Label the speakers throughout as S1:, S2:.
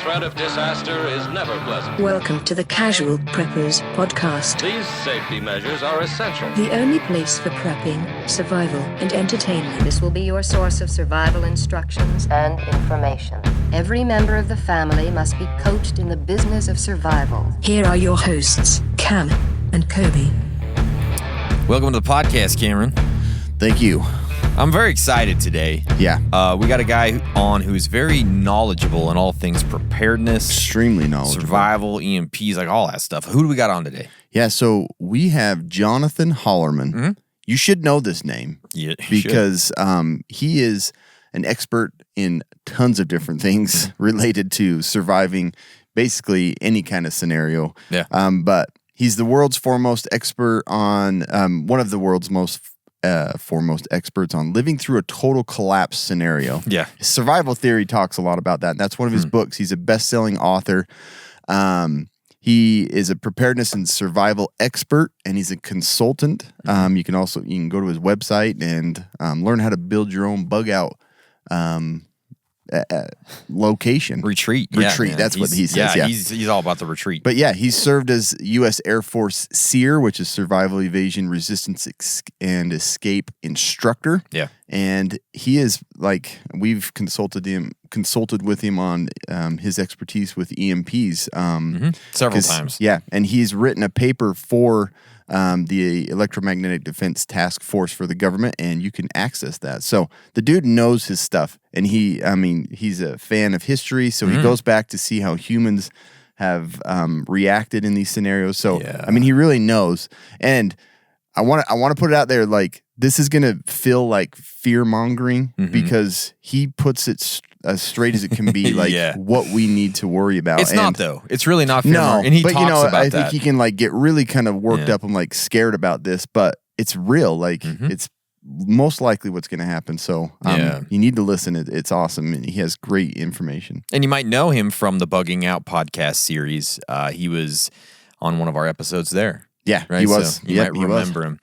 S1: threat of disaster is never pleasant.
S2: Welcome to the Casual Preppers Podcast.
S1: These safety measures are essential.
S2: The only place for prepping, survival, and entertainment.
S3: This will be your source of survival instructions and information. Every member of the family must be coached in the business of survival.
S2: Here are your hosts, Cam and Kobe.
S4: Welcome to the podcast, Cameron.
S5: Thank you.
S4: I'm very excited today.
S5: Yeah.
S4: We got a guy on who's very knowledgeable in all things preparedness.
S5: Extremely knowledgeable.
S4: Survival, EMPs, like all that stuff. Who do we got on today?
S5: Yeah, so we have Jonathan Hollerman.
S4: Mm-hmm.
S5: You should know this name.
S4: Yeah,
S5: because he is an expert in tons of different things related to surviving basically any kind of scenario.
S4: Yeah.
S5: But he's the world's foremost expert on, one of the world's foremost experts on living through a total collapse scenario.
S4: Yeah.
S5: Survival theory talks a lot about that. That's one of his books. He's a best-selling author. He is a preparedness and survival expert, and he's a consultant. You can go to his website and learn how to build your own bug out location.
S4: Retreat.
S5: Retreat.
S4: Yeah,
S5: That's what he says. Yeah.
S4: He's all about the retreat.
S5: But yeah, he's served as U.S. Air Force S.E.R.E, which is Survival, Evasion, Resistance, and Escape Instructor.
S4: Yeah.
S5: And he is we've consulted with him on his expertise with EMPs.
S4: Several times.
S5: Yeah. And he's written a paper for the Electromagnetic Defense Task Force for the government, and you can access that. So the dude knows his stuff, and he's a fan of history, so he goes back to see how humans have reacted in these scenarios. So he really knows. And I want to put it out there, this is gonna feel like fear mongering because he puts it as straight as it can be, what we need to worry about.
S4: It's not though. It's really not fear
S5: no,
S4: and he
S5: but
S4: talks about
S5: I
S4: that.
S5: think he can get really kind of worked up and scared about this, but it's real. It's most likely what's going to happen. So you need to listen. It's awesome, and he has great information.
S4: And you might know him from the Bugging Out podcast series. He was on one of our episodes there.
S5: Yeah,
S4: right?
S5: He was.
S4: So you might remember him.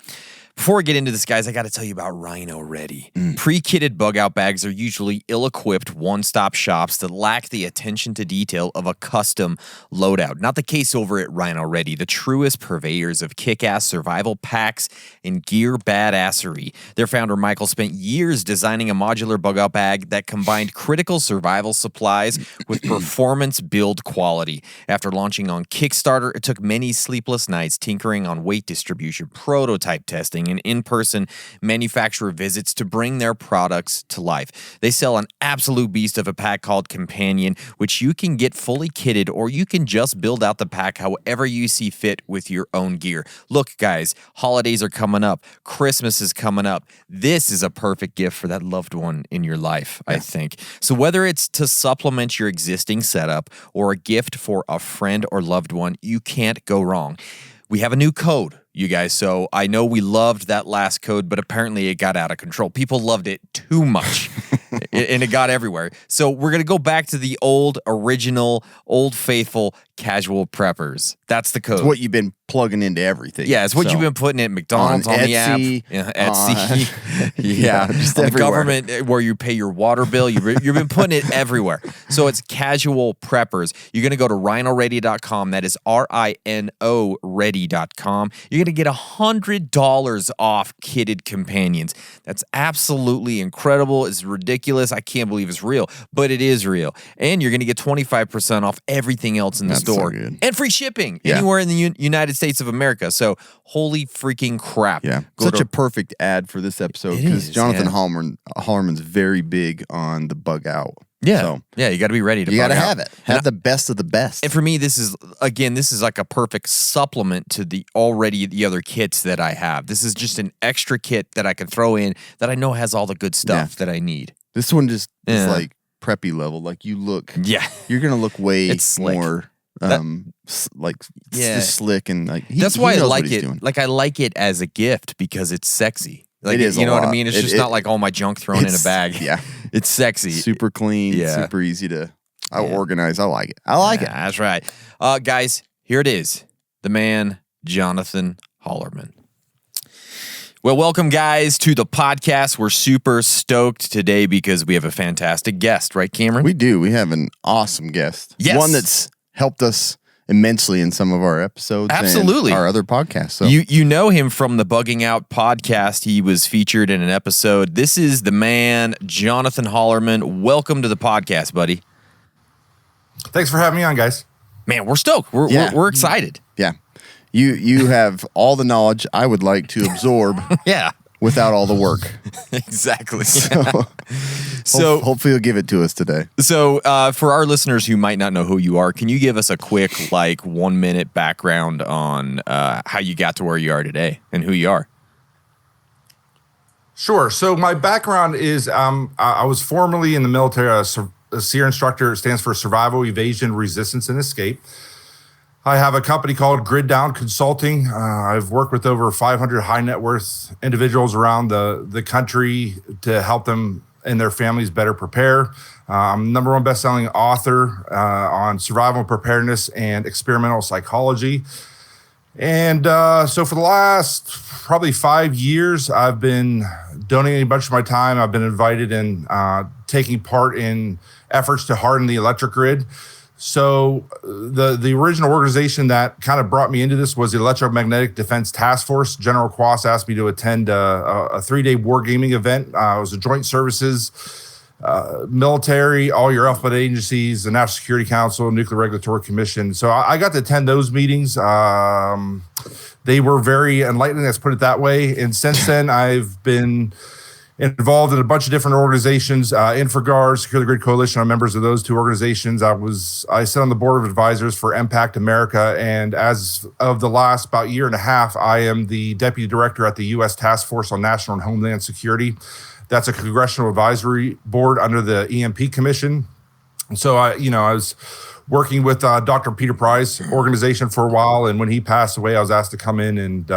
S4: Before we get into this, guys, I got to tell you about Rhino Ready. Pre-kitted bug-out bags are usually ill-equipped one-stop shops that lack the attention to detail of a custom loadout. Not the case over at Rhino Ready, the truest purveyors of kick-ass survival packs and gear badassery. Their founder, Michael, spent years designing a modular bug-out bag that combined critical survival supplies with performance build quality. After launching on Kickstarter, it took many sleepless nights tinkering on weight distribution, prototype testing, and in-person manufacturer visits to bring their products to life. They sell an absolute beast of a pack called Companion, which you can get fully kitted, or you can just build out the pack however you see fit with your own gear. Look, guys, holidays are coming up. Christmas is coming up. This is a perfect gift for that loved one in your life, I think. So whether it's to supplement your existing setup or a gift for a friend or loved one, you can't go wrong. We have a new code, you guys, so I know we loved that last code, but apparently it got out of control. People loved it too much, and it got everywhere. So we're going to go back to the original, old faithful Casual Preppers. That's the code.
S5: It's what you've been plugging into everything.
S4: Yeah, it's what you've been putting at McDonald's, on the app. Etsy.
S5: Just
S4: on
S5: everywhere.
S4: The government where you pay your water bill. You've been putting it everywhere. So it's Casual Preppers. You're going to go to rhinoready.com. That is RINO ready.com. You're going to get $100 off kitted companions. That's absolutely incredible. It's ridiculous. I can't believe it's real, but it is real. And you're going to get 25% off everything else in the store.
S5: So good.
S4: And free shipping anywhere in the United States of America. So holy freaking crap.
S5: Yeah. Such a perfect ad for this episode because Jonathan Hollerman's very big on the bug out.
S4: Yeah.
S5: So,
S4: you got to be ready to
S5: you
S4: bug
S5: got to
S4: out.
S5: have it. Have the best of the best.
S4: And for me, this is like a perfect supplement to the other kits that I have. This is just an extra kit that I can throw in that I know has all the good stuff that I need.
S5: This one just is preppy level. You look.
S4: Yeah.
S5: You're going to look way
S4: more
S5: just slick and
S4: that's why I like it.
S5: Doing.
S4: I like it as a gift because it's sexy.
S5: It is,
S4: you know what I mean? It's just not like all my junk thrown in a bag.
S5: Yeah.
S4: It's sexy.
S5: Super clean, super easy to organize. I like it. I like it.
S4: That's right. Guys, here it is. The man, Jonathan Hollerman. Well, welcome, guys, to the podcast. We're super stoked today because we have a fantastic guest, right, Cameron?
S5: We do. We have an awesome guest.
S4: Yes.
S5: One that's helped us immensely in some of our episodes.
S4: Absolutely.
S5: And our other podcasts. So.
S4: You know him from the Bugging Out podcast. He was featured in an episode. This is the man, Jonathan Hollerman. Welcome to the podcast, buddy.
S6: Thanks for having me on, guys.
S4: Man, we're stoked. We're excited.
S5: Yeah. You have all the knowledge I would like to absorb
S4: Yeah.
S5: without all the work.
S4: Exactly.
S5: So hopefully you'll give it to us today.
S4: So for our listeners who might not know who you are, can you give us a quick 1 minute background on how you got to where you are today and who you are?
S6: Sure. So my background is I was formerly in the military, a S.E.R.E instructor. It stands for Survival, Evasion, Resistance, and Escape. I have a company called Grid Down Consulting. I've worked with over 500 high net worth individuals around the country to help them and their families better prepare. I'm #1 bestselling author on survival and preparedness and experimental psychology. And so for the last probably 5 years, I've been donating a bunch of my time. I've been invited in taking part in efforts to harden the electric grid. So the original organization that kind of brought me into this was the Electromagnetic Defense Task Force. General Quas asked me to attend a 3-day wargaming event. It was a joint services, military, all your alphabet agencies, the National Security Council, Nuclear Regulatory Commission. So I got to attend those meetings. They were very enlightening, let's put it that way. And since then, I've been involved in a bunch of different organizations, InfraGard, Secure the Grid Coalition. I'm members of those two organizations. I sit on the board of advisors for EMPact America, and as of the last about year and a half, I am the deputy director at the U.S. Task Force on National and Homeland Security. That's a congressional advisory board under the EMP Commission. So I was working with Dr. Peter Price organization for a while, and when he passed away, I was asked to come in and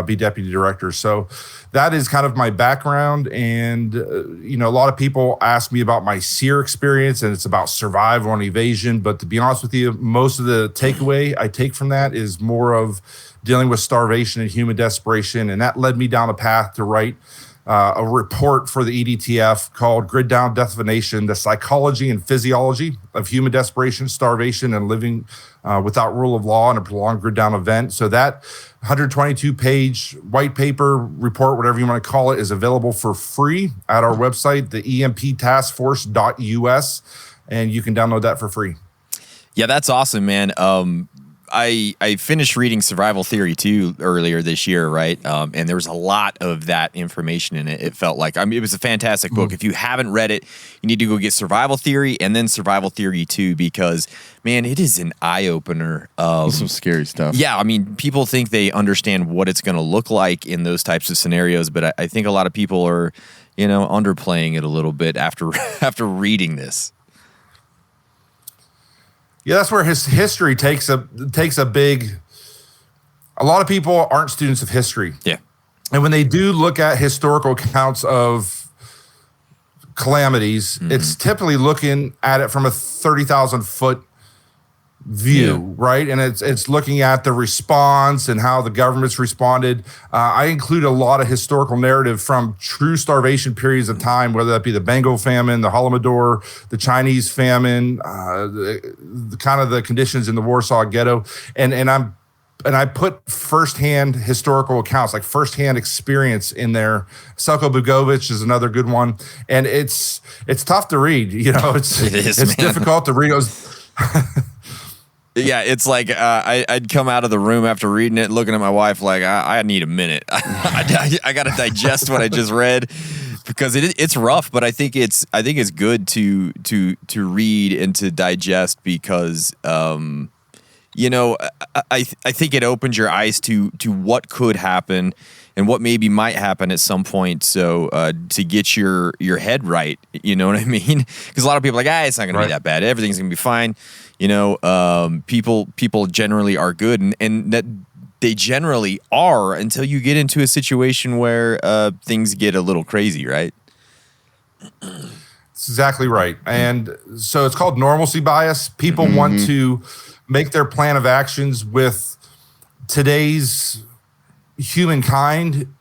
S6: be deputy director. So that is kind of my background. And, a lot of people ask me about my S.E.R.E experience, and it's about survival and evasion. But to be honest with you, most of the takeaway I take from that is more of dealing with starvation and human desperation. And that led me down a path to write a report for the EDTF called Grid Down, Death of a Nation, the Psychology and Physiology of Human Desperation, Starvation, and Living Without Rule of Law in a Prolonged Grid Down Event. So that 122-page white paper report, whatever you want to call it, is available for free at our website, the emptaskforce.us, and you can download that for free.
S4: Yeah, that's awesome, man. I finished reading Survival Theory 2 earlier this year, right? And there was a lot of that information in it. It felt like, it was a fantastic book. If you haven't read it, you need to go get Survival Theory and then Survival Theory 2 because, man, it is an eye-opener.
S5: Some scary stuff.
S4: Yeah, people think they understand what it's going to look like in those types of scenarios, but I think a lot of people are, underplaying it a little bit after reading this.
S6: Yeah, that's where his history takes a big. A lot of people aren't students of history.
S4: Yeah,
S6: and when they do look at historical accounts of calamities, it's typically looking at it from a 30,000-foot view, right? And it's looking at the response and how the government's responded. I include a lot of historical narrative from true starvation periods of time, whether that be the Bengal famine, the Holodomor, the Chinese famine, the kind of the conditions in the Warsaw Ghetto, and I put firsthand historical accounts, like firsthand experience in there. Selko Bugovich is another good one, and it's tough to read. It's difficult to read.
S4: Yeah, it's like I'd come out of the room after reading it, looking at my wife like, I need a minute. I got to digest what I just read because it's rough. But I think it's good to read and to digest because I think it opens your eyes to what could happen and what maybe might happen at some point. So to get your head right, you know what I mean? Because a lot of people are like, it's not going to be that bad. Everything's going to be fine. People generally are good, and that they generally are until you get into a situation where things get a little crazy, right?
S6: That's exactly right. And so it's called normalcy bias. People want to make their plan of actions with today's humankind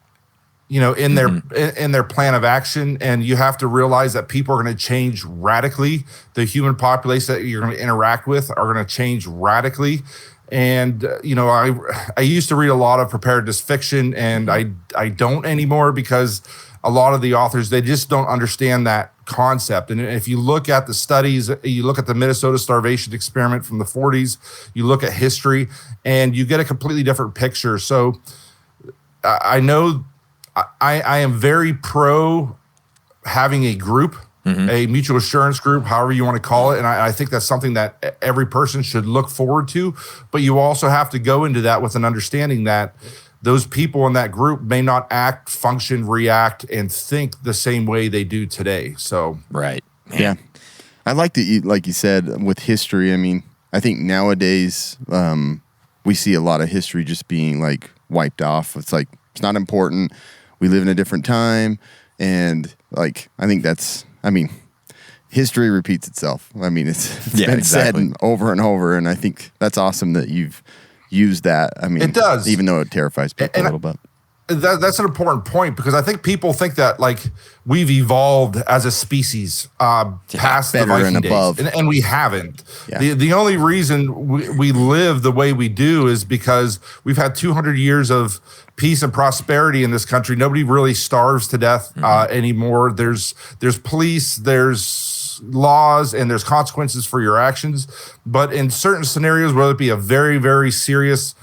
S6: in their plan of action. And you have to realize that people are going to change radically. The human population that you're going to interact with are going to change radically. And, I used to read a lot of preparedness fiction, and I don't anymore, because a lot of the authors, they just don't understand that concept. And if you look at the studies, you look at the Minnesota starvation experiment from the 40s, you look at history, and you get a completely different picture. So I know I am very pro having a group, a mutual assurance group, however you want to call it. And I think that's something that every person should look forward to. But you also have to go into that with an understanding that those people in that group may not act, function, react, and think the same way they do today. So,
S4: right. Man.
S5: Yeah. I like that, like you said, with history. I mean, I think nowadays we see a lot of history just being like wiped off. It's like, it's not important. We live in a different time. And like, I think history repeats itself. I mean, it's been said over and over. And I think that's awesome that you've used that. I mean,
S6: it does,
S5: even though it terrifies people a little bit.
S6: That's an important point, because I think people think that like we've evolved as a species past the Viking days, and we haven't. Yeah. The only reason we live the way we do is because we've had 200 years of peace and prosperity in this country. Nobody really starves to death anymore. There's police, there's laws, and there's consequences for your actions. But in certain scenarios, whether it be a very, very serious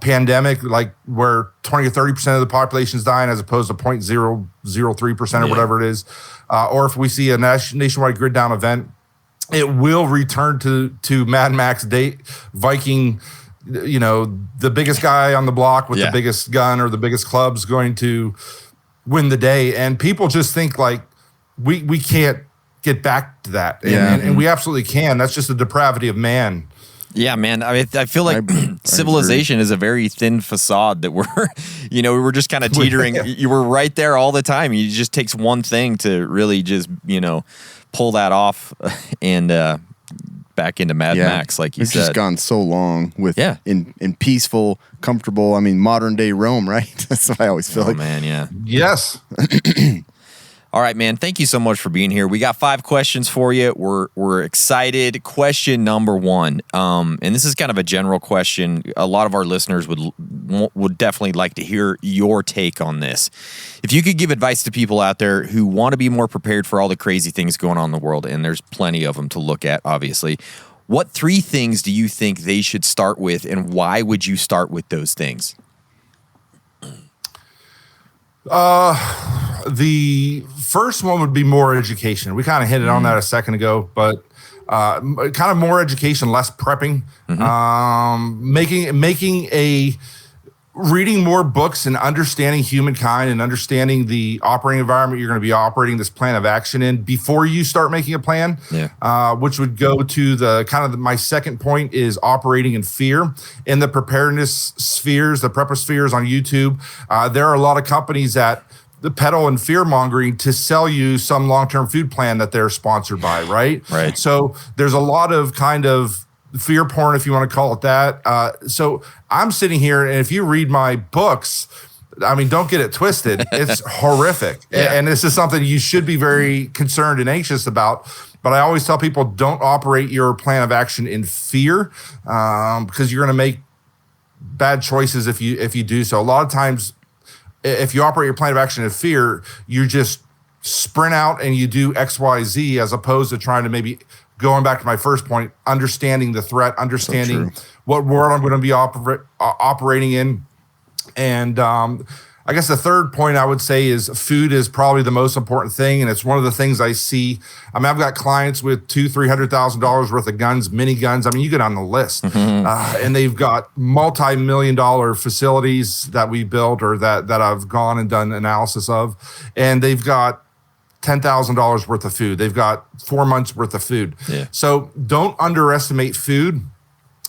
S6: pandemic, like where 20 or 30% of the population is dying as opposed to 0.003% or whatever it is, or if we see a nationwide grid down event, it will return to Mad Max Viking, the biggest guy on the block with the biggest gun or the biggest club's going to win the day. And people just think like we can't get back to that. And we absolutely can. That's just the depravity of man.
S4: Yeah, man. I mean, I feel like civilization is a very thin facade that we're just kind of teetering. You were right there all the time. It just takes one thing to really just, pull that off and back into Mad Max, like you said.
S5: It's just gone so long with in peaceful, comfortable, I mean, modern day Rome, right? That's what I always feel like.
S4: Man, yeah.
S6: Yes.
S4: All right, man. Thank you so much for being here. We got 5 questions for you. We're excited. Question number 1, and this is kind of a general question. A lot of our listeners would definitely like to hear your take on this. If you could give advice to people out there who want to be more prepared for all the crazy things going on in the world, and there's plenty of them to look at, obviously, what 3 things do you think they should start with, and why would you start with those things?
S6: The first one would be more education. We kind of hit it on that a second ago, but kind of more education, less prepping, reading more books and understanding humankind and understanding the operating environment you're going to be operating this plan of action in before you start making a plan, which would go to my second point is operating in fear. In the preparedness spheres, the prepper spheres on YouTube, there are a lot of companies that the peddle and fear mongering to sell you some long-term food plan that they're sponsored by, right?
S4: Right.
S6: So there's a lot of kind of fear porn, if you want to call it that. So I'm sitting here, and if you read my books, I mean, don't get it twisted. It's horrific. And this is something you should be very concerned and anxious about. But I always tell people, don't operate your plan of action in fear, because you're going to make bad choices if you do so. A lot of times, if you operate your plan of action in fear, you just sprint out and you do X, Y, Z, as opposed to trying to maybe, going back to my first point, understanding the threat, understanding what world I'm going to be operating in. And I guess the third point I would say is food is probably the most important thing. And it's one of the things I see. I mean, I've got clients with $200,000-$300,000 worth of guns, mini guns. I mean, you get on the list. And they've got multi-million-dollar facilities that we built or that I've gone and done analysis of. And they've got $10,000 worth of food. They've got 4 months worth of food. So don't underestimate food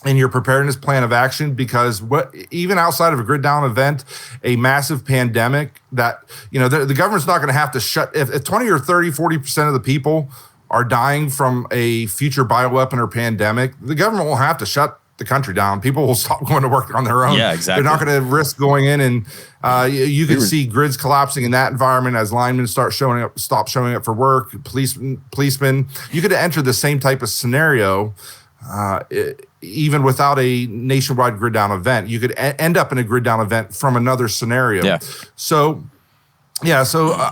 S6: in your preparedness plan of action, because even outside of a grid down event, a massive pandemic that, the government's not going to have to shut, if 20 or 30, 40% of the people are dying from a future bioweapon or pandemic, the government won't have to shut the country down. People will stop going to work on their own.
S4: Yeah, exactly.
S6: They're not going to risk going in, and you can see grids collapsing in that environment as linemen stop showing up for work. Policemen. You could enter the same type of scenario. Even without a nationwide grid down event, you could end up in a grid down event from another scenario.
S4: Yeah.
S6: So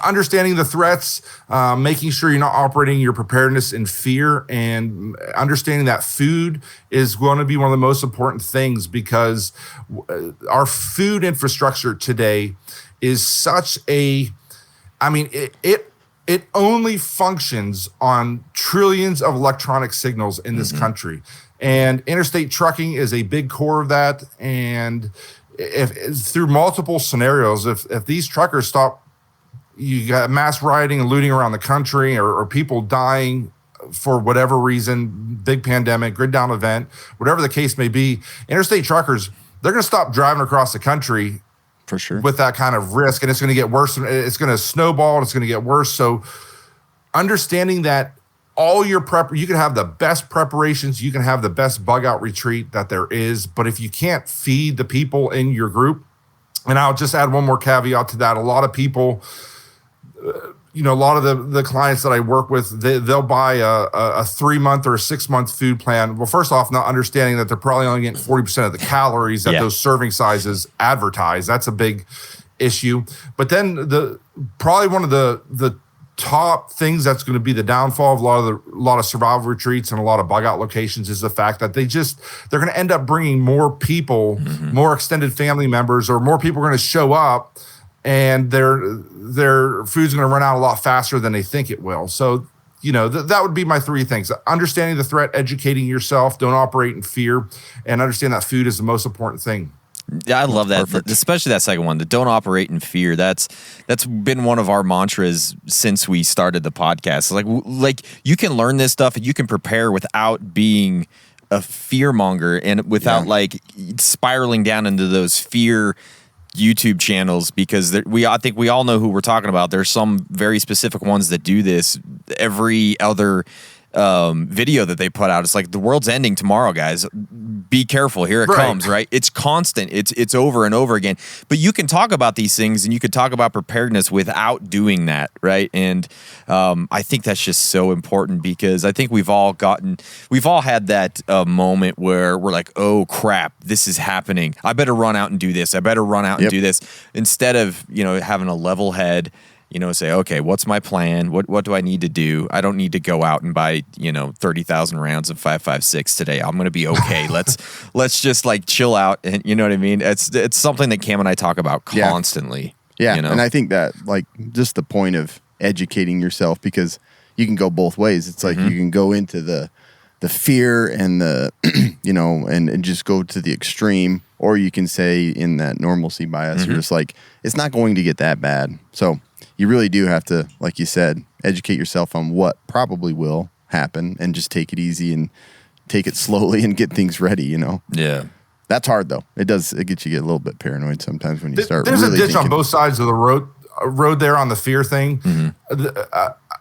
S6: understanding the threats, making sure you're not operating your preparedness in fear, and understanding that food is going to be one of the most important things, because our food infrastructure today is such a, I mean, it only functions on trillions of electronic signals in this country. And interstate trucking is a big core of that. And if through multiple scenarios, if these truckers stop, you got mass rioting and looting around the country, or people dying for whatever reason, big pandemic, grid down event, whatever the case may be, interstate truckers, they're going to stop driving across the country
S5: for sure
S6: with that kind of risk, and it's going to get worse. It's going to snowball, and it's going to get worse. So understanding that all your you can have the best preparations, you can have the best bug out retreat that there is, but if you can't feed the people in your group, and I'll just add one more caveat to that, a lot of people, a lot of the clients that I work with, they'll buy a 3-month or a 6-month food plan. Well, first off, not understanding that they're probably only getting 40% of the calories that those serving sizes advertise. That's a big issue. But then probably one of the top things that's going to be the downfall of a lot of survival retreats and a lot of bug out locations is the fact that they're going to end up bringing more people, more extended family members, or more people are going to show up, and their food's going to run out a lot faster than they think it will. So, that would be my 3 things: understanding the threat, educating yourself, don't operate in fear, and understand that food is the most important thing.
S4: Yeah, I love that,
S5: Perfect.
S4: especially that second one, the don't operate in fear. That's been one of our mantras since we started the podcast. Like you can learn this stuff and you can prepare without being a fear monger and without like spiraling down into those fear YouTube channels, because I think we all know who we're talking about. There's some very specific ones that do this. Every other video that they put out, it's like, the world's ending tomorrow, guys. Be careful. Here it comes, right? It's constant. It's over and over again. But you can talk about these things and you could talk about preparedness without doing that, right? And I think that's just so important, because I think we've all had that moment where we're like, oh crap, this is happening. I better run out and do this. I better run out and do this, instead of having a level head. Say, okay, what's my plan? What do I need to do? I don't need to go out and buy, 30,000 rounds of 5.56 today. I'm going to be okay. Let's just like chill out. And you know what I mean? It's something that Cam and I talk about constantly.
S5: Yeah. And I think that, like, just the point of educating yourself, because you can go both ways. It's like you can go into the fear and the, and just go to the extreme, or you can say in that normalcy bias, you're just like, it's not going to get that bad. So you really do have to, like you said, educate yourself on what probably will happen, and just take it easy and take it slowly and get things ready,
S4: Yeah.
S5: That's hard, though. It gets you get a little bit paranoid sometimes when you start
S6: There's
S5: really
S6: a ditch
S5: thinking.
S6: on both sides of the road there on the fear thing.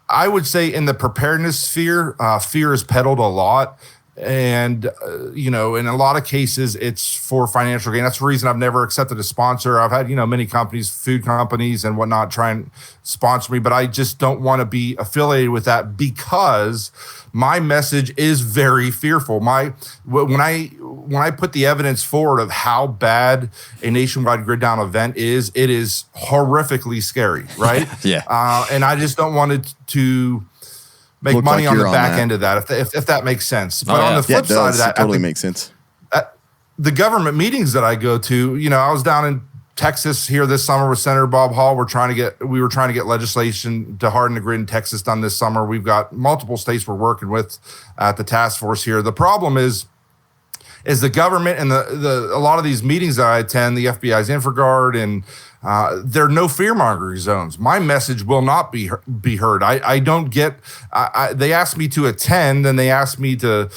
S6: I would say in the preparedness sphere, fear is peddled a lot. And, in a lot of cases, it's for financial gain. That's the reason I've never accepted a sponsor. I've had, many companies, food companies and whatnot, try and sponsor me, but I just don't want to be affiliated with that, because my message is very fearful. When I put the evidence forward of how bad a nationwide grid down event is, it is horrifically scary, right?
S4: Yeah.
S6: And I just don't want it to make
S5: Looks
S6: money
S5: like
S6: on the
S5: you're on
S6: back
S5: that.
S6: end of that, if that makes sense. But on the
S5: Yeah,
S6: flip
S5: it
S6: side
S5: does.
S6: of that,
S5: It totally makes sense.
S6: the government meetings that I go to, I was down in Texas here this summer with Senator Bob Hall. We were trying to get legislation to harden the grid in Texas done this summer. We've got multiple states we're working with at the task force here. The problem is the government and a lot of these meetings that I attend, the FBI's InfraGard and There are no fear-mongering zones. My message will not be heard. I don't get, they ask me to attend and they ask me to,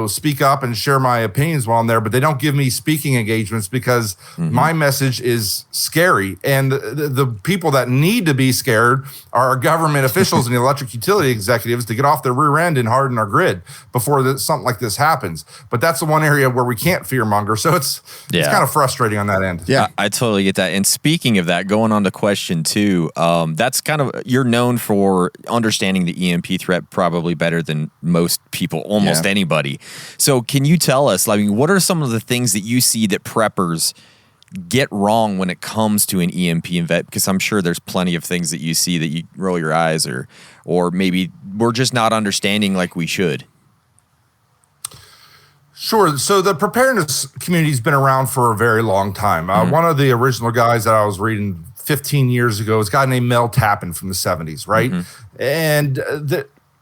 S6: speak up and share my opinions while I'm there, but they don't give me speaking engagements because my message is scary. And the people that need to be scared are our government officials and the electric utility executives to get off their rear end and harden our grid before something like this happens. But that's the one area where we can't fearmonger. So it's kind of frustrating on that end.
S5: Yeah,
S4: I totally get that. And speaking of that, going on to question 2, that's kind of, you're known for understanding the EMP threat probably better than most people, almost anybody. So can you tell us, what are some of the things that you see that preppers get wrong when it comes to an EMP event? Because I'm sure there's plenty of things that you see that you roll your eyes or maybe we're just not understanding like we should.
S6: Sure. So the preparedness community has been around for a very long time. One of the original guys that I was reading 15 years ago is a guy named Mel Tappan from the 70s, right? And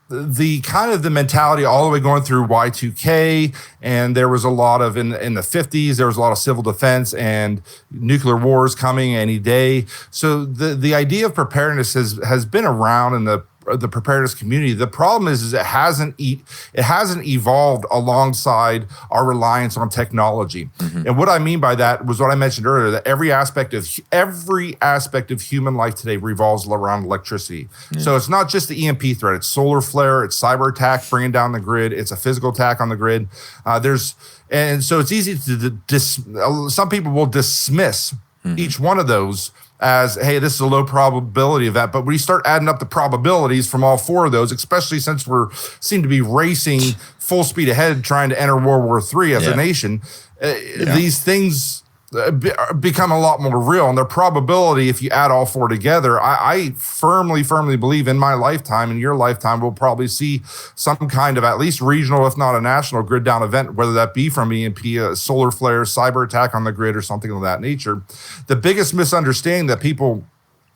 S6: the kind of the mentality all the way going through Y2K, and there was a lot of in the 50s, there was a lot of civil defense and nuclear wars coming any day. So the idea of preparedness has been around in the preparedness community. The problem is it hasn't evolved alongside our reliance on technology. And what I mean by that was what I mentioned earlier, that every aspect of human life today revolves around electricity. So it's not just the EMP threat, it's solar flare, it's cyber attack bringing down the grid, it's a physical attack on the grid. And so it's easy to some people will dismiss each one of those as, hey, this is a low probability event. But when you start adding up the probabilities from all 4 of those, especially since seem to be racing full speed ahead trying to enter World War III as a nation, these things become a lot more real. And their probability, if you add all 4 together, I firmly believe in my lifetime, in your lifetime, we'll probably see some kind of at least regional, if not a national grid down event, whether that be from EMP, a solar flare, cyber attack on the grid, or something of that nature. The biggest misunderstanding that people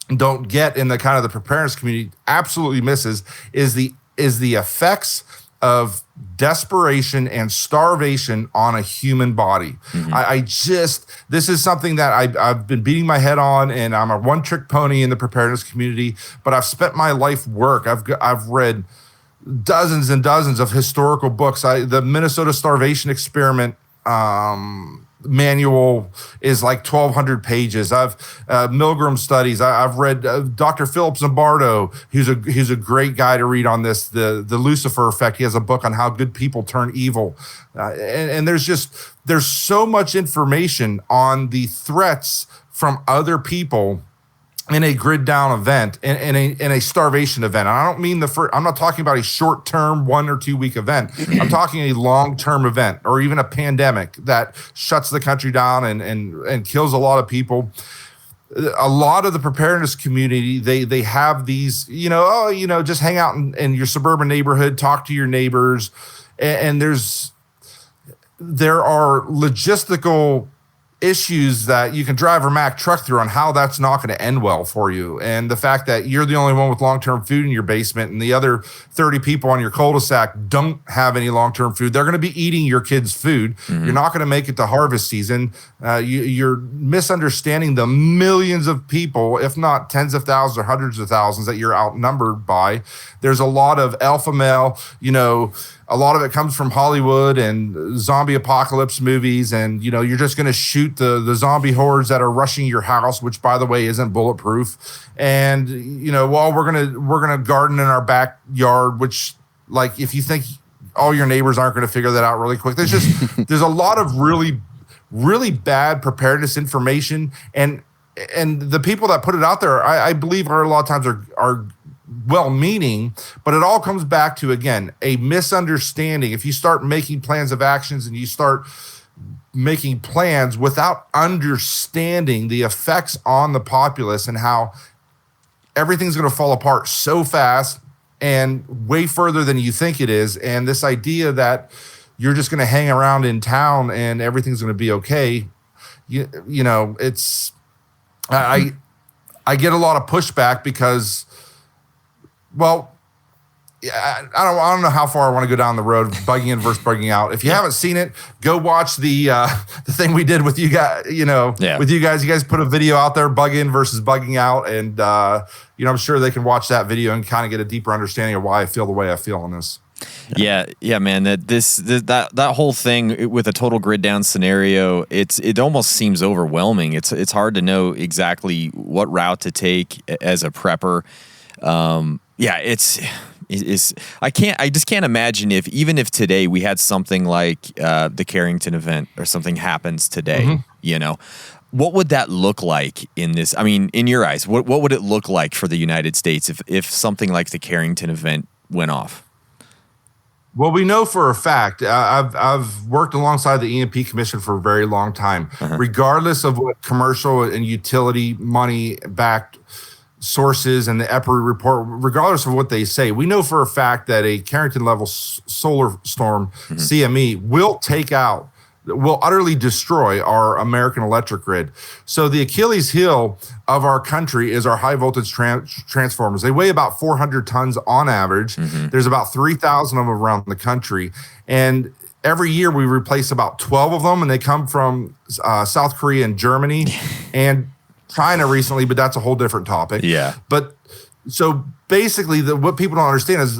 S6: don't get in the kind of the preparedness community absolutely misses is the effects of desperation and starvation on a human body. This is something that I've been beating my head on, and I'm a one-trick pony in the preparedness community, but I've spent my life work. I've read dozens and dozens of historical books. The Minnesota Starvation Experiment manual is like 1,200 pages. I've Milgram studies. I've read Dr. Philip Zimbardo. He's a great guy to read on this. The Lucifer Effect. He has a book on how good people turn evil. And there's so much information on the threats from other people in a grid down event, in a starvation event. And I don't mean I'm not talking about a short-term 1 or 2 week event. I'm talking a long-term event or even a pandemic that shuts the country down and kills a lot of people. A lot of the preparedness community, they have these, just hang out in your suburban neighborhood, talk to your neighbors. And there are logistical issues that you can drive a Mack truck through on how that's not going to end well for you. And the fact that you're the only one with long-term food in your basement and the other 30 people on your cul-de-sac don't have any long-term food. They're going to be eating your kids' food. You're not going to make it to harvest season. You're misunderstanding the millions of people, if not tens of thousands or hundreds of thousands that you're outnumbered by. There's a lot of alpha male, a lot of it comes from Hollywood and zombie apocalypse movies, and you're just going to shoot the zombie hordes that are rushing your house, which by the way isn't bulletproof. And we're gonna garden in our backyard, which, like, if you think all your neighbors aren't going to figure that out really quick, there's a lot of really, really bad preparedness information, and the people that put it out there, I believe, are a lot of times are well-meaning, but it all comes back to, again, a misunderstanding. If you start making plans of actions and you start making plans without understanding the effects on the populace and how everything's going to fall apart so fast and way further than you think it is, and this idea that you're just going to hang around in town and everything's going to be okay, it's I get a lot of pushback because, well, I don't know how far I want to go down the road, bugging in versus bugging out. If you haven't seen it, go watch the thing we did with you guys. With you guys. You guys put a video out there, bug in versus bugging out, and I'm sure they can watch that video and kind of get a deeper understanding of why I feel the way I feel on this.
S4: Yeah, man. That whole thing with a total grid down scenario, it almost seems overwhelming. It's hard to know exactly what route to take as a prepper. I just can't imagine even if today we had something like the Carrington event or something happens today, what would that look like in this? I mean, in your eyes, what would it look like for the United States if something like the Carrington event went off?
S6: Well, we know for a fact, I've worked alongside the EMP Commission for a very long time, regardless of what commercial and utility money backed sources and the EPRI report, regardless of what they say, we know for a fact that a Carrington level solar storm, CME, will utterly destroy our American electric grid. So the Achilles heel of our country is our high voltage transformers. They weigh about 400 tons on average. There's about 3,000 of them around the country. And every year we replace about 12 of them, and they come from South Korea and Germany and China recently, but that's a whole different topic.
S4: Yeah.
S6: But so basically, what people don't understand is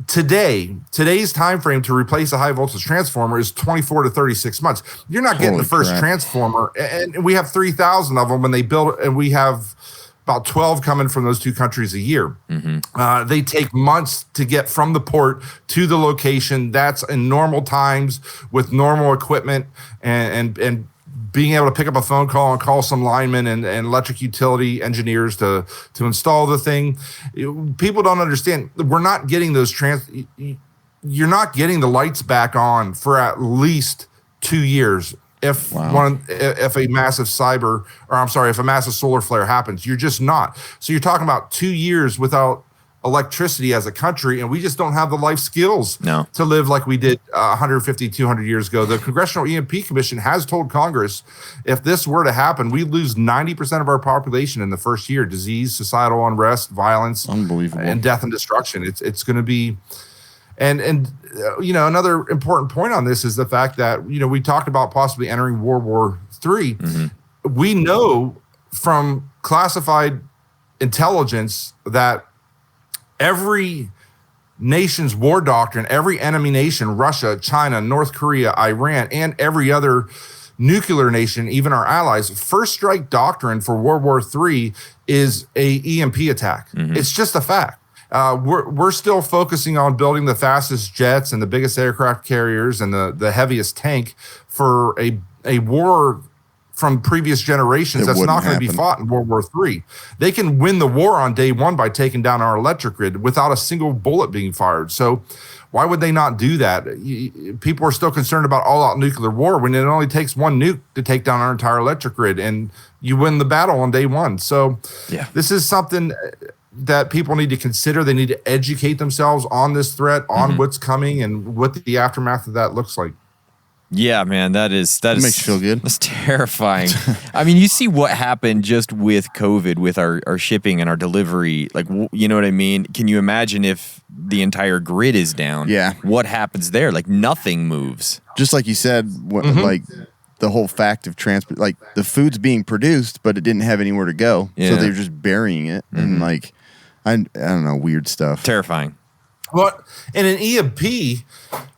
S6: today's time frame to replace a high voltage transformer is 24 to 36 months. You're not getting the first transformer, and we have 3,000 of them when they build, and we have about 12 coming from those two countries a year. They take months to get from the port to the location. That's in normal times with normal equipment and being able to pick up a phone call and call some linemen and electric utility engineers to install the thing. People don't understand. We're not getting those you're not getting the lights back on for at least 2 years. If a massive if a massive solar flare happens, you're just not. So you're talking about 2 years without electricity as a country, and we just don't have the life skills to live like we did 150, 200 years ago. The Congressional EMP Commission has told Congress, if this were to happen, we lose 90% of our population in the first year. Disease, societal unrest, violence,
S5: unbelievable,
S6: and death and destruction. It's going to be, and another important point on this is the fact that, we talked about possibly entering World War III. We know from classified intelligence that every nation's war doctrine, every enemy nation, Russia, China, North Korea, Iran, and every other nuclear nation, even our allies, first strike doctrine for World War III is a EMP attack. It's just a fact. We're still focusing on building the fastest jets and the biggest aircraft carriers and the heaviest tank for a war from previous generations that's not going to be fought in World War III. They can win the war on day one by taking down our electric grid without a single bullet being fired. So why would they not do that? People are still concerned about all-out nuclear war when it only takes one nuke to take down our entire electric grid, and you win the battle on day one. So this is something that people need to consider. They need to educate themselves on this threat, on what's coming, and what the aftermath of that looks like.
S4: Yeah, man, that
S5: makes you feel good.
S4: That's terrifying. I mean, you see what happened just with COVID, with our shipping and our delivery. Like, you know what I mean? Can you imagine if the entire grid is down?
S5: Yeah.
S4: What happens there? Like, nothing moves.
S5: Just like you said, like the whole fact of transport, like the food's being produced, but it didn't have anywhere to go.
S4: Yeah.
S5: So they're just burying it. And like, I don't know, weird stuff.
S4: Terrifying.
S6: Well, in an EMP,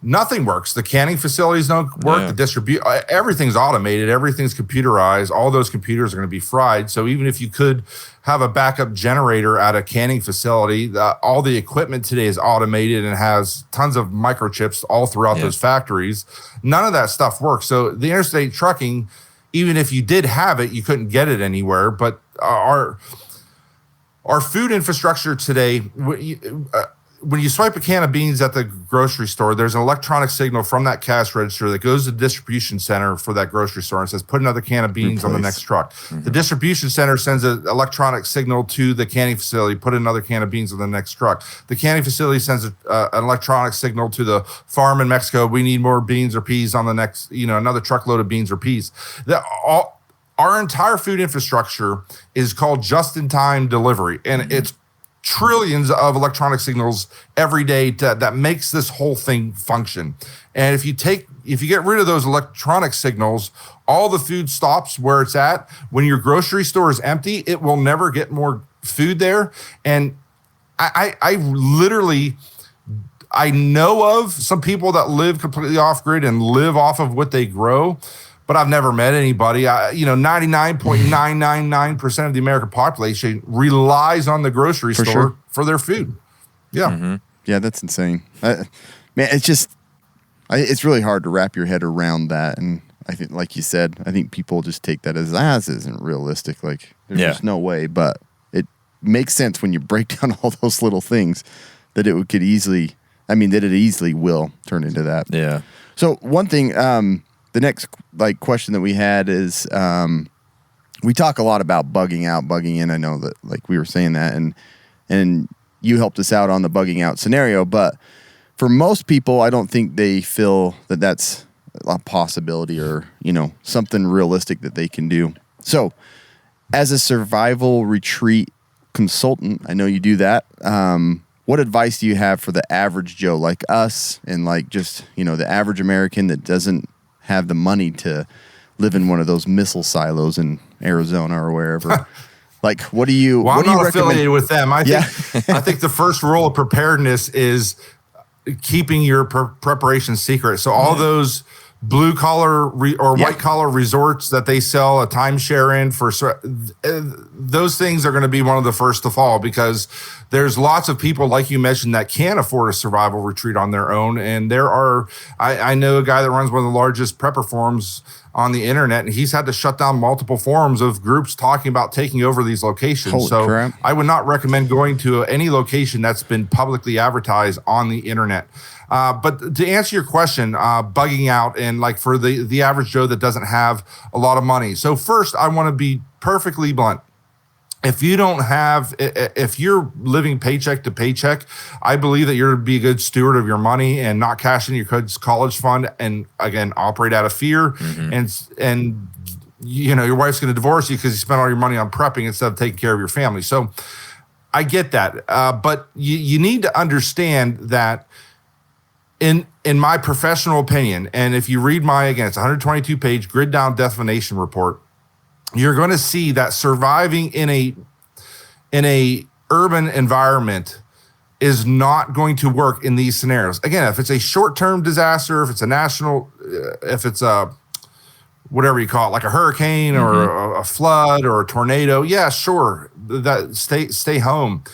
S6: nothing works. The canning facilities don't work. The everything's automated. Everything's computerized. All those computers are going to be fried. So even if you could have a backup generator at a canning facility, all the equipment today is automated and has tons of microchips all throughout those factories. None of that stuff works. So the interstate trucking, even if you did have it, you couldn't get it anywhere. But our food infrastructure today, when you swipe a can of beans at the grocery store, there's an electronic signal from that cash register that goes to the distribution center for that grocery store and says, put another can of beans on the next truck. The distribution center sends an electronic signal to the canning facility, put another can of beans on the next truck. The canning facility sends an electronic signal to the farm in Mexico, we need more beans or peas on the next, another truckload of beans or peas. Our entire food infrastructure is called just-in-time delivery, and it's trillions of electronic signals every day that makes this whole thing function. And if you get rid of those electronic signals, all the food stops where it's at. When your grocery store is empty, it will never get more food there. And I literally know of some people that live completely off grid and live off of what they grow, but I've never met anybody. 99.999% of the American population relies on the grocery store for their food. Yeah.
S5: Mm-hmm. Yeah, that's insane. Man, it's really hard to wrap your head around that. And I think, like you said, I think people just take that as, this isn't realistic. Like, there's just no way. But it makes sense when you break down all those little things that it easily will turn into that.
S4: Yeah.
S5: So one thing, the next question that we had is, we talk a lot about bugging out, bugging in. I know that we were saying that, and you helped us out on the bugging out scenario, but for most people, I don't think they feel that that's a possibility or, something realistic that they can do. So as a survival retreat consultant, I know you do that. What advice do you have for the average Joe like us and the average American that doesn't have the money to live in one of those missile silos in Arizona or wherever? What do you?
S6: Well,
S5: what
S6: I'm
S5: do you
S6: not
S5: recommend?
S6: affiliated with them. I think the first rule of preparedness is keeping your preparation secret. So all those blue collar white collar resorts that they sell a timeshare in those things are going to be one of the first to fall, because there's lots of people, like you mentioned, that can't afford a survival retreat on their own. And I know a guy that runs one of the largest prepper forums on the internet, and he's had to shut down multiple forums of groups talking about taking over these locations.
S5: Holy crap.
S6: I would not recommend going to any location that's been publicly advertised on the internet. But to answer your question, bugging out and for the average Joe that doesn't have a lot of money. So first, I want to be perfectly blunt. If you're living paycheck to paycheck, I believe that you're to be a good steward of your money and not cash in your kid's college fund, and again, operate out of fear. Mm-hmm. And your wife's going to divorce you because you spent all your money on prepping instead of taking care of your family. So I get that. But you need to understand that in my professional opinion, and if you read it's a 122-page grid down definition report, you're going to see that surviving in a urban environment is not going to work in these scenarios. Again, if it's a short-term disaster, if it's a national, if it's a whatever you call it, like a hurricane or a flood or a tornado, yeah, sure, that stay home.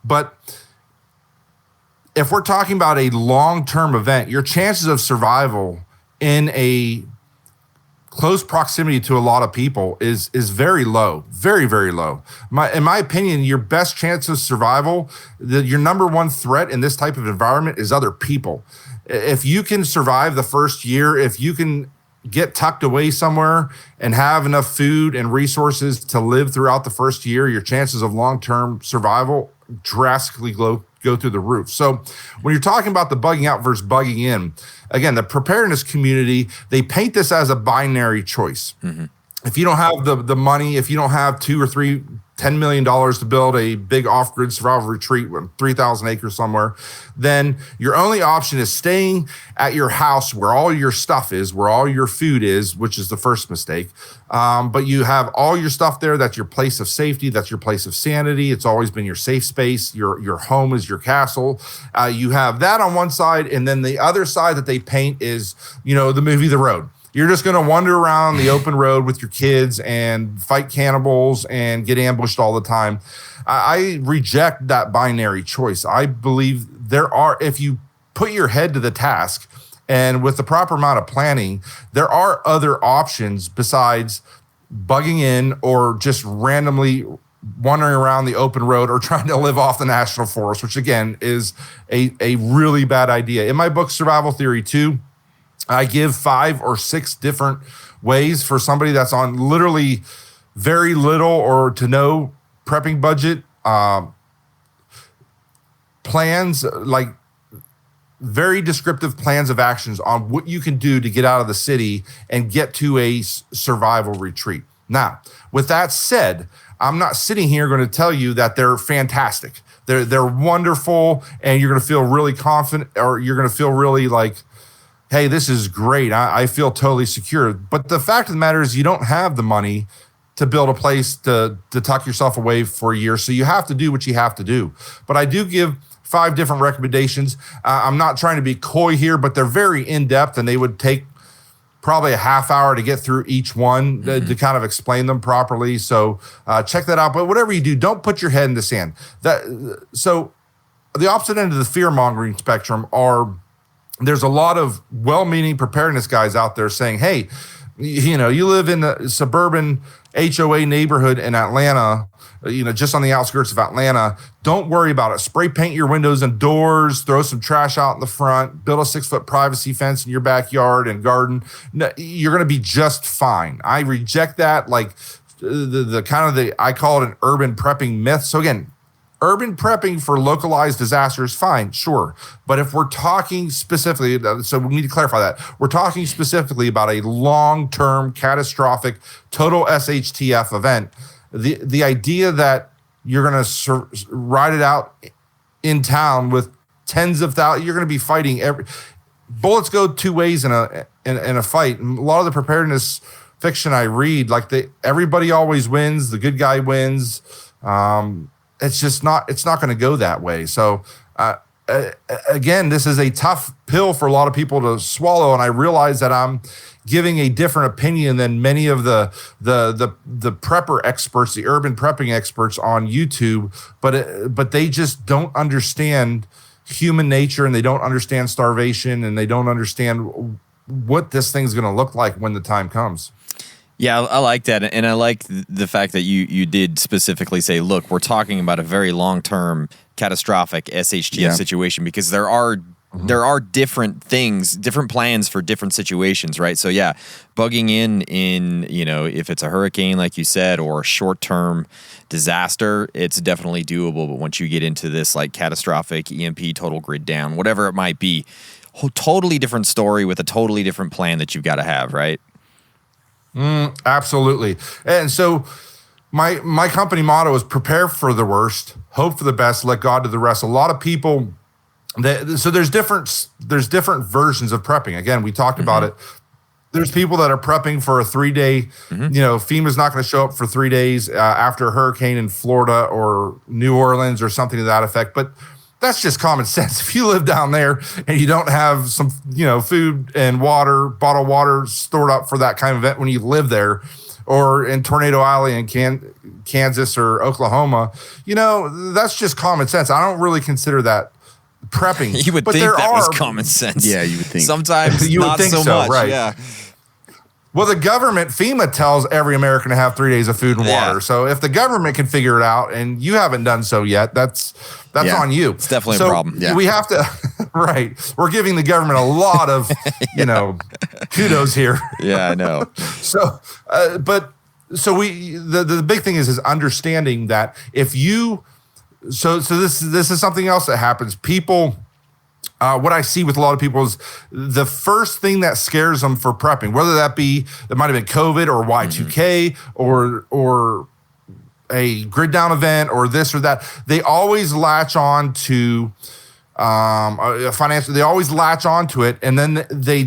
S6: But if we're talking about a long-term event, your chances of survival in a close proximity to a lot of people is very low, very, very low. In my opinion, your best chance of survival, your number one threat in this type of environment is other people. If you can survive the first year, if you can get tucked away somewhere and have enough food and resources to live throughout the first year, your chances of long-term survival drastically go through the roof. So when you're talking about the bugging out versus bugging in, again, the preparedness community, they paint this as a binary choice. Mm-hmm. If you don't have the money, if you don't have $2 or $10 million to build a big off-grid survival retreat with 3,000 acres somewhere, then your only option is staying at your house where all your stuff is, where all your food is, which is the first mistake. But you have all your stuff there. That's your place of safety. That's your place of sanity. It's always been your safe space. Your home is your castle. You have that on one side. And then the other side that they paint is, the movie The Road. You're just going to wander around the open road with your kids and fight cannibals and get ambushed all the time. I reject that binary choice. I believe if you put your head to the task and with the proper amount of planning, there are other options besides bugging in or just randomly wandering around the open road or trying to live off the national forest, which again is a really bad idea. In my book, Survival Theory 2, I give 5 or 6 different ways for somebody that's on literally very little or to no prepping budget, plans, like very descriptive plans of actions on what you can do to get out of the city and get to a survival retreat. Now, with that said, I'm not sitting here going to tell you that they're fantastic. They're wonderful, and you're going to feel really confident, or you're going to feel really like, hey, this is great. I feel totally secure. But the fact of the matter is you don't have the money to build a place to tuck yourself away for a year. So you have to do what you have to do. But I do give 5 different recommendations. I'm not trying to be coy here, but they're very in-depth, and they would take probably a half hour to get through each one to kind of explain them properly. So check that out. But whatever you do, don't put your head in the sand. So the opposite end of the fear-mongering spectrum there's a lot of well-meaning preparedness guys out there saying, hey, you live in a suburban HOA neighborhood in Atlanta, just on the outskirts of Atlanta. Don't worry about it. Spray paint your windows and doors, throw some trash out in the front, build a 6-foot privacy fence in your backyard and garden. No, you're going to be just fine. I reject that. Like I call it an urban prepping myth. So again, urban prepping for localized disasters, fine, sure. But if we're talking specifically, so we need to clarify that, we're talking specifically about a long-term catastrophic total SHTF event. The idea that you're going to ride it out in town with tens of thousands, you're going to be fighting bullets go 2 ways in a fight. And a lot of the preparedness fiction I read, like everybody always wins, the good guy wins. It's not going to go that way. So again, this is a tough pill for a lot of people to swallow. And I realize that I'm giving a different opinion than many of the prepper experts, the urban prepping experts on YouTube, but they just don't understand human nature, and they don't understand starvation, and they don't understand what this thing's going to look like when the time comes.
S4: Yeah, I like that, and I like the fact that you did specifically say, look, we're talking about a very long-term catastrophic SHTF situation, because there are different things, different plans for different situations, right? So yeah, bugging in if it's a hurricane, like you said, or a short-term disaster, it's definitely doable. But once you get into this like catastrophic EMP, total grid down, whatever it might be, totally different story with a totally different plan that you've got to have, right?
S6: Absolutely. And so my company motto is prepare for the worst, hope for the best, let God do the rest. A lot of people, so there's different versions of prepping. Again, we talked about it. There's people that are prepping for a 3-day, FEMA's not going to show up for 3 days after a hurricane in Florida or New Orleans or something to that effect. But that's just common sense. If you live down there and you don't have some, food and water, bottled water stored up for that kind of event when you live there, or in Tornado Alley in Kansas or Oklahoma, that's just common sense. I don't really consider that prepping.
S4: You would think that was common sense.
S5: Yeah, you would think.
S4: Sometimes
S6: you
S4: not
S6: would think
S4: so much.
S6: Right.
S4: Yeah.
S6: Well, the government, FEMA tells every American to have 3 days of food and water. So if the government can figure it out and you haven't done so yet, that's on you.
S4: It's definitely a problem.
S6: Yeah. We have to, right. We're giving the government a lot of, kudos here.
S4: Yeah, I know.
S6: So the big thing is understanding that if you, so this is something else that happens. People, what I see with a lot of people is the first thing that scares them for prepping, whether that might have been COVID or Y2K or a grid down event or this or that, they always latch on to financial. They always latch onto it, and then they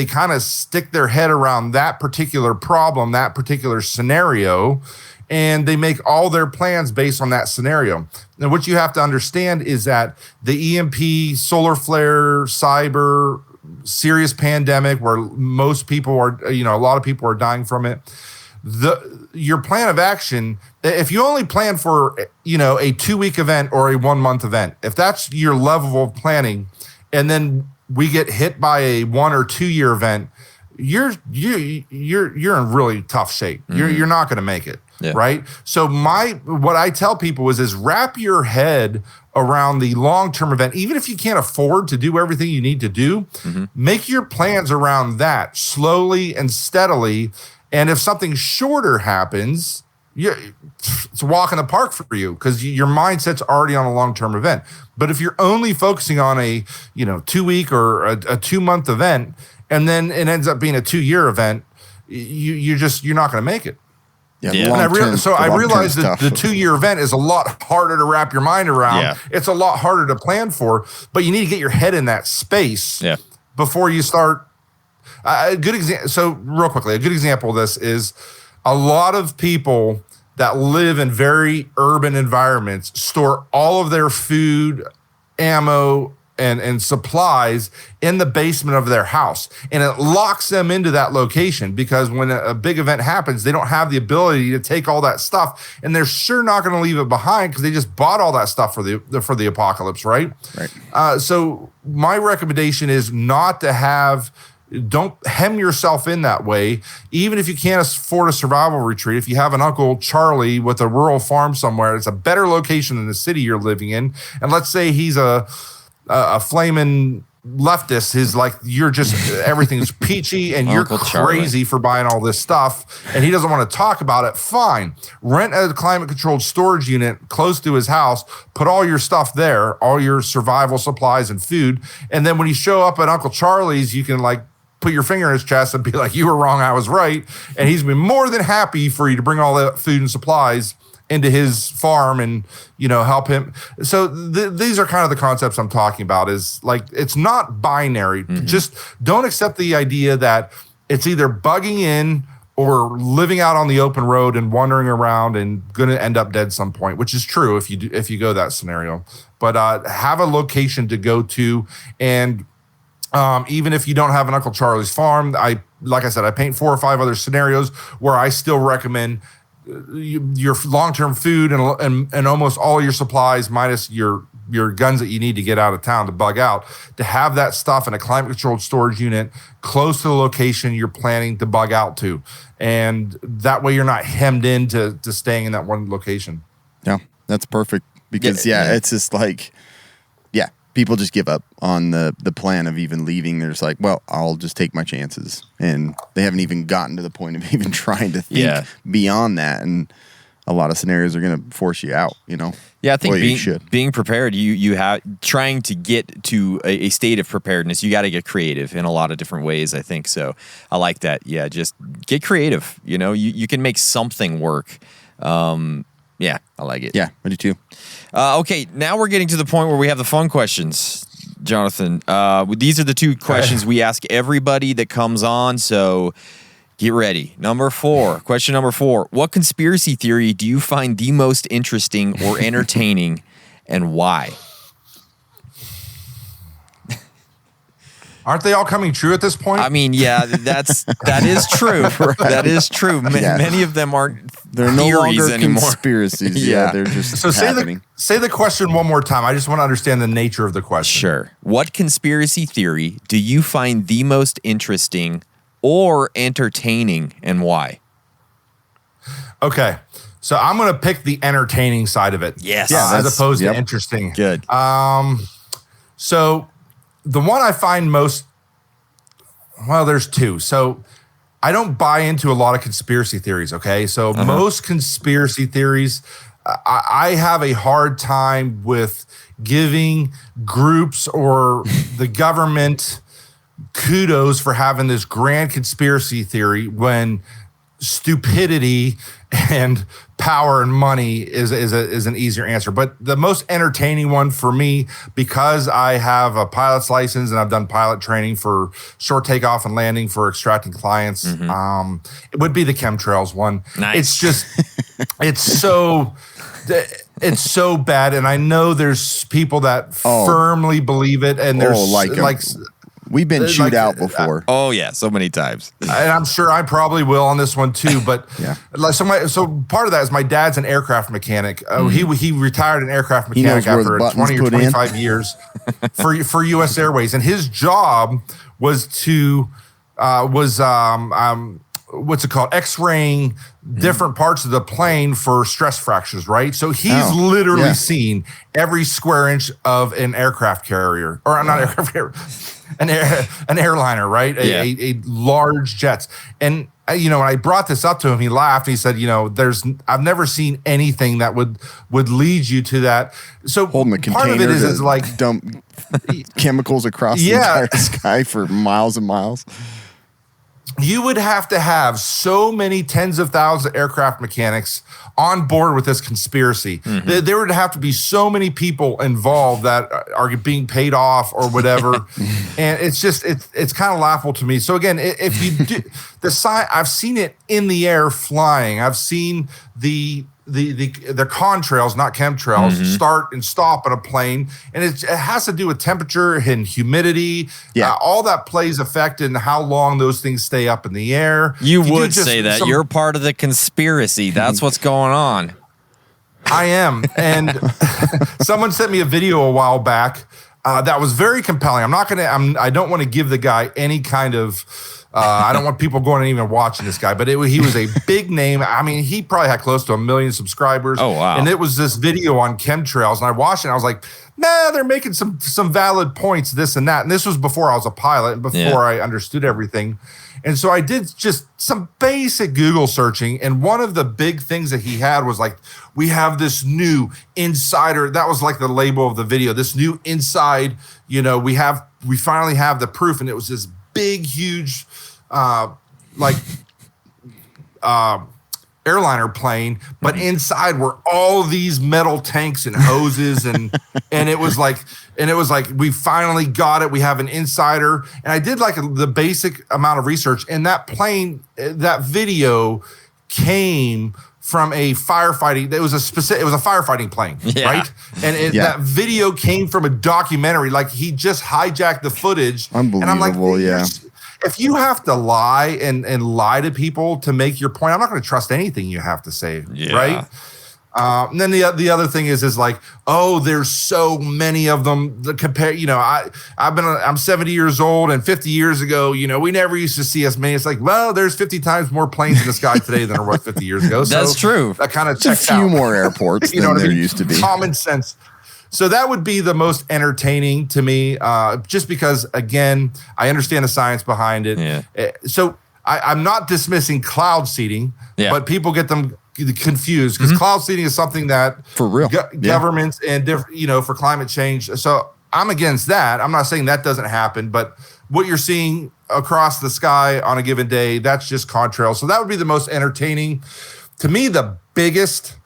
S6: kind of stick their head around that particular problem, that particular scenario, and they make all their plans based on that scenario. Now, what you have to understand is that the EMP, solar flare, cyber, serious pandemic, where most people are, a lot of people are dying from it. Your plan of action, if you only plan for, a 2-week event or a 1-month event, if that's your level of planning, and then we get hit by a 1 or 2 year event, you're in really tough shape. You're not going to make it. Yeah. Right. So what I tell people is wrap your head around the long-term event. Even if you can't afford to do everything you need to do, make your plans around that slowly and steadily. And if something shorter happens, it's a walk in the park for you, because your mindset's already on a long-term event. But if you're only focusing on a 2-week or a 2-month event, and then it ends up being a 2-year event, you're not going to make it.
S5: Yeah,
S6: And I realized that the 2-year event is a lot harder to wrap your mind around.
S4: Yeah.
S6: It's a lot harder to plan for, but you need to get your head in that space before you start. A good example. So real quickly, a good example of this is a lot of people that live in very urban environments store all of their food, ammo, and supplies in the basement of their house. And it locks them into that location because when a big event happens, they don't have the ability to take all that stuff. And they're sure not going to leave it behind because they just bought all that stuff for the apocalypse, right?
S5: Right.
S6: So my recommendation is not to don't hem yourself in that way. Even if you can't afford a survival retreat, if you have an Uncle Charlie with a rural farm somewhere, it's a better location than the city you're living in. And let's say he's a flaming leftist, everything's peachy and you're crazy for buying all this stuff and he doesn't want to talk about it. Fine. Rent a climate controlled storage unit close to his house, put all your stuff there, all your survival supplies and food. And then when you show up at Uncle Charlie's, you can put your finger in his chest and be like, you were wrong, I was right. And he's been more than happy for you to bring all that food and supplies into his farm and, help him. So these are kind of the concepts I'm talking about is it's not binary. Mm-hmm. Just don't accept the idea that it's either bugging in or living out on the open road and wandering around and going to end up dead some point, which is true if you go that scenario. But have a location to go to. And even if you don't have an Uncle Charlie's farm, like I said, I paint 4 or 5 other scenarios where I still recommend your long-term food and almost all your supplies minus your guns that you need to get out of town to bug out, to have that stuff in a climate-controlled storage unit close to the location you're planning to bug out to. And that way you're not hemmed into staying in that one location.
S5: Yeah, that's perfect. Because, it's just people just give up on the plan of even leaving. They're just like, well, I'll just take my chances. And they haven't even gotten to the point of even trying to think beyond that. And a lot of scenarios are going to force you out,
S4: Yeah, I think being prepared, you have trying to get to a state of preparedness, you got to get creative in a lot of different ways, I think. So I like that. Yeah, just get creative. You can make something work. Yeah, I like it.
S5: Yeah, I do too.
S4: Okay, now we're getting to the point where we have the fun questions, Jonathan. These are the 2 questions we ask everybody that comes on, so get ready. Question number 4. What conspiracy theory do you find the most interesting or entertaining, and why?
S6: Aren't they all coming true at this point?
S4: I mean, yeah, that is true. Right. That is true. Many of them aren't.
S5: They're no longer anymore. Conspiracies. Yeah, they're just happening.
S6: Say the question one more time. I just want to understand the nature of the question.
S4: Sure. What conspiracy theory do you find the most interesting or entertaining, and why?
S6: Okay, so I'm going to pick the entertaining side of it.
S4: Yes,
S6: as opposed to interesting.
S4: Good.
S6: So the one I find most, there's 2. So I don't buy into a lot of conspiracy theories, okay? So most conspiracy theories, I have a hard time with giving groups or the government kudos for having this grand conspiracy theory when stupidity and power and money is an easier answer. But the most entertaining one for me, because I have a pilot's license and I've done pilot training for short takeoff and landing for extracting clients, it would be the chemtrails one.
S4: Nice.
S6: It's just, it's so bad. And I know there's people that firmly believe it. And there's
S5: we've been chewed out before.
S4: Oh yeah, so many times.
S6: And I'm sure I probably will on this one too. But so part of that is my dad's an aircraft mechanic. He retired an aircraft mechanic after 20 or 25 years for U.S. Airways, and his job was to what's it called? X-raying different parts of the plane for stress fractures, right? So he's literally seen every square inch of an aircraft carrier, or not aircraft carrier, an airliner, right? A large jets. And when I brought this up to him, he laughed. He said, I've never seen anything that would lead you to that. So
S5: holding a
S6: part of it is like
S5: dump chemicals across the entire sky for miles and miles.
S6: you would have to have so many tens of thousands of aircraft mechanics on board with this conspiracy. There would have to be so many people involved that are being paid off or whatever. And it's just, it's kind of laughable to me. So again, if you do the sign, I've seen it in the air flying. I've seen the contrails, not chemtrails, start and stop on a plane, and it has to do with temperature and humidity. All that plays effect in how long those things stay up in the air.
S4: You would say that you're part of the conspiracy. That's what's going on.
S6: I am, and someone sent me a video a while back that was very compelling. I don't want to give the guy any kind of. I don't want people going and even watching this guy, but he was a big name. I mean, he probably had close to 1 million subscribers.
S4: Oh, wow.
S6: And it was this video on chemtrails, and I watched it, and I was like, nah, they're making some valid points, this and that. And this was before I was a pilot and before I understood everything. And so I did just some basic Google searching, and one of the big things that he had was like, we have this new insider. That was like the label of the video, this new inside, we finally have the proof. And it was this big, huge, airliner plane, but inside were all these metal tanks and hoses, and it was like we finally got it. We have an insider, and I did like the basic amount of research. And that plane, that video came from a firefighting. It was a firefighting plane, right? And that video came from a documentary. Like, he just hijacked the footage.
S5: Unbelievable,
S6: and I'm like, if you have to lie and lie to people to make your point, I'm not going to trust anything you have to say, right? And then the other thing is like, oh, there's so many of them. I'm 70 years old, and 50 years ago, we never used to see as many. It's like, well, there's 50 times more planes in the sky today than there was 50 years ago.
S4: That's true.
S6: That kind of checks out.
S5: A few more airports than there used to be.
S6: Common sense. So that would be the most entertaining to me, just because, again, I understand the science behind it.
S4: Yeah.
S6: So I'm not dismissing cloud seeding, but people get them confused, because cloud seeding is something that
S5: for real
S6: governments and for climate change. So I'm against that. I'm not saying that doesn't happen, but what you're seeing across the sky on a given day, that's just contrails. So that would be the most entertaining. To me, the biggest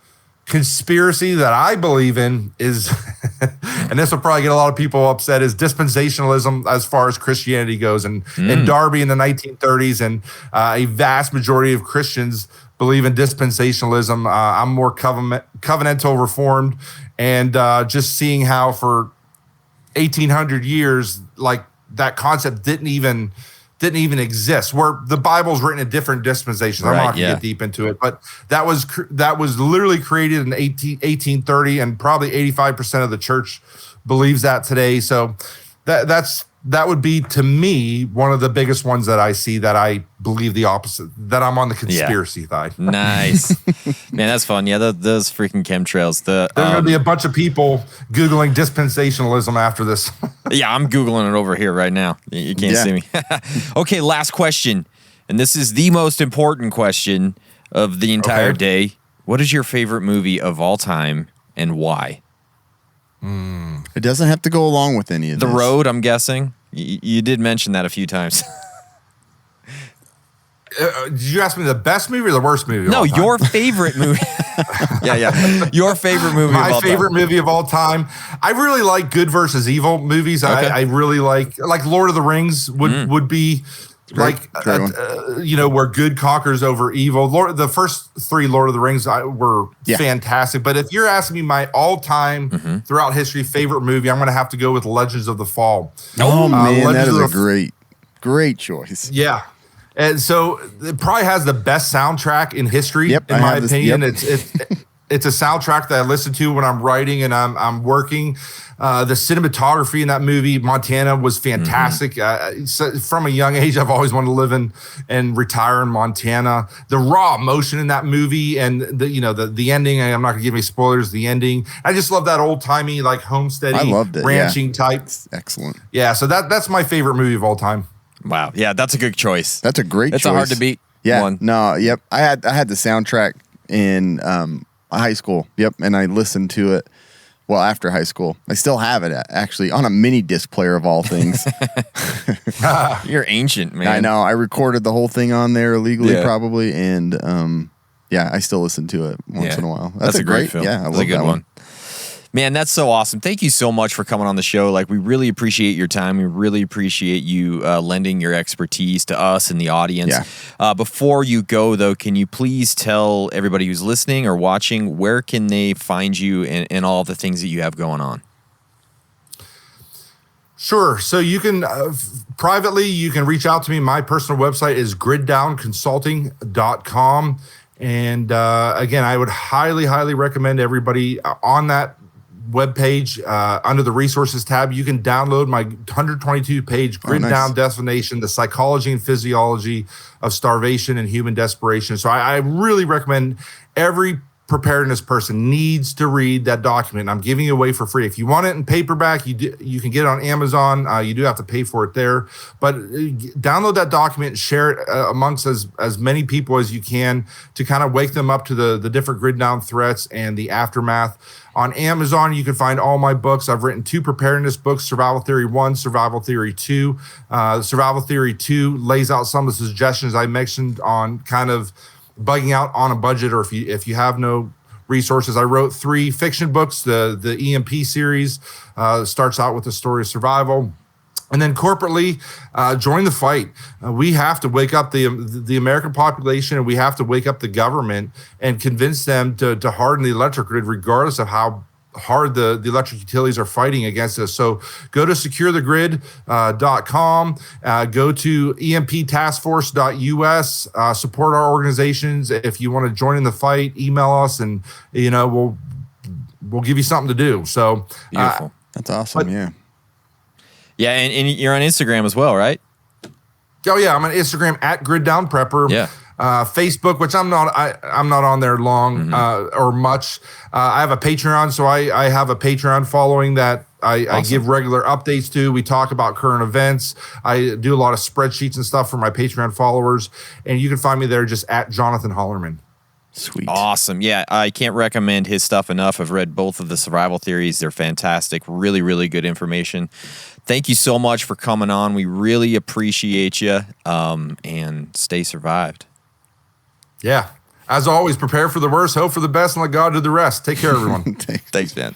S6: conspiracy that I believe in is, and this will probably get a lot of people upset, is dispensationalism as far as Christianity goes. And in Darby in the 1930s, and a vast majority of Christians believe in dispensationalism. I'm more covenantal reformed, and just seeing how for 1,800 years, like, that concept didn't even exist, where the Bible's written in different dispensations. I'm not going to get deep into it, but that was literally created in 1830, and probably 85% of the church believes that today. So that would be, to me, one of the biggest ones that I see, that I believe the opposite, that I'm on the conspiracy side.
S4: Nice. Man, that's fun. Yeah, those freaking chemtrails. There's
S6: going to be a bunch of people Googling dispensationalism after this.
S4: Yeah, I'm Googling it over here right now. You can't see me. Okay, last question. And this is the most important question of the entire day. What is your favorite movie of all time, and why?
S5: It doesn't have to go along with any of this.
S4: The Road, I'm guessing. You did mention that a few times.
S6: Did you ask me the best movie or the worst movie?
S4: No, your favorite movie. Yeah. Your favorite movie of all time.
S6: My favorite movie of all time. I really like good versus evil movies. Okay. I really like Lord of the Rings would be
S5: Great
S6: where good conquers over evil. The first 3 Lord of the Rings were fantastic. But if you're asking me my all-time throughout history favorite movie, I'm going to have to go with Legends of the Fall.
S5: Oh man, that is a great choice.
S6: Yeah. And so it probably has the best soundtrack in history, in my opinion. It's a soundtrack that I listen to when I'm writing and I'm working. The cinematography in that movie, Montana, was fantastic. So from a young age, I've always wanted to live and retire in Montana. The raw emotion in that movie, and the ending. I'm not going to give any spoilers. The ending. I just love that old timey, like homesteading, ranching type.
S5: It's excellent.
S6: Yeah, so that's my favorite movie of all time.
S4: Wow. Yeah, that's a good choice.
S5: That's a great choice.
S4: That's a hard to beat one.
S5: No, yep. I had the soundtrack in high school. Yep, and I listened to it after high school. I still have it actually on a mini disc player of all things.
S4: You're ancient, man.
S5: I know. I recorded the whole thing on there illegally,
S4: Yeah.
S5: probably, and yeah, I still listen to it once in a while.
S4: That's a great film.
S5: Yeah, I
S4: That's
S5: love
S4: a good
S5: that
S4: one. Man, that's so awesome. Thank you so much for coming on the show. Like, we really appreciate your time. We really appreciate you lending your expertise to us and the audience.
S5: Yeah.
S4: Before you go, though, can you please tell everybody who's listening or watching, where can they find you and all the things that you have going on?
S6: Sure. So you can privately, you can reach out to me. My personal website is griddownconsulting.com. And again, I would highly, highly recommend everybody on that webpage under the resources tab. You can download my 122-page Grid Down Definition, the psychology and physiology of starvation and human desperation. So I really recommend every preparedness person needs to read that document. I'm giving it away for free. If you want it in paperback, you can get it on Amazon. You do have to pay for it there, but download that document and share it amongst as many people as you can to kind of wake them up to the different grid down threats and the aftermath. On Amazon, you can find all my books. I've written 2 preparedness books, Survival Theory 1, Survival Theory 2. Survival Theory 2 lays out some of the suggestions I mentioned on kind of bugging out on a budget, or if you have no resources. I wrote 3 fiction books. The EMP series starts out with the story of survival. And then corporately, join the fight. We have to wake up the American population, and we have to wake up the government and convince them to harden the electric grid, regardless of how hard the electric utilities are fighting against us. So go to securethegrid.com, go to emptaskforce.us, support our organizations. If you want to join in the fight, email us, and we'll give you something to do. So
S4: Beautiful.
S5: That's awesome. Yeah.
S4: Yeah, and you're on Instagram as well, right?
S6: Oh yeah, I'm on Instagram at GridDownPrepper.
S4: Yeah.
S6: Facebook, which I'm not on there long or much. I have a Patreon, so I have a Patreon following that I give regular updates to. We talk about current events. I do a lot of spreadsheets and stuff for my Patreon followers, and you can find me there just at Jonathan Hollerman.
S5: Sweet.
S4: Awesome. Yeah, I can't recommend his stuff enough. I've read both of the survival theories. They're fantastic. Really, really good information. Thank you so much for coming on. We really appreciate you, and stay survived.
S6: Yeah. As always, prepare for the worst, hope for the best, and let God do the rest. Take care, everyone.
S4: Thanks, man.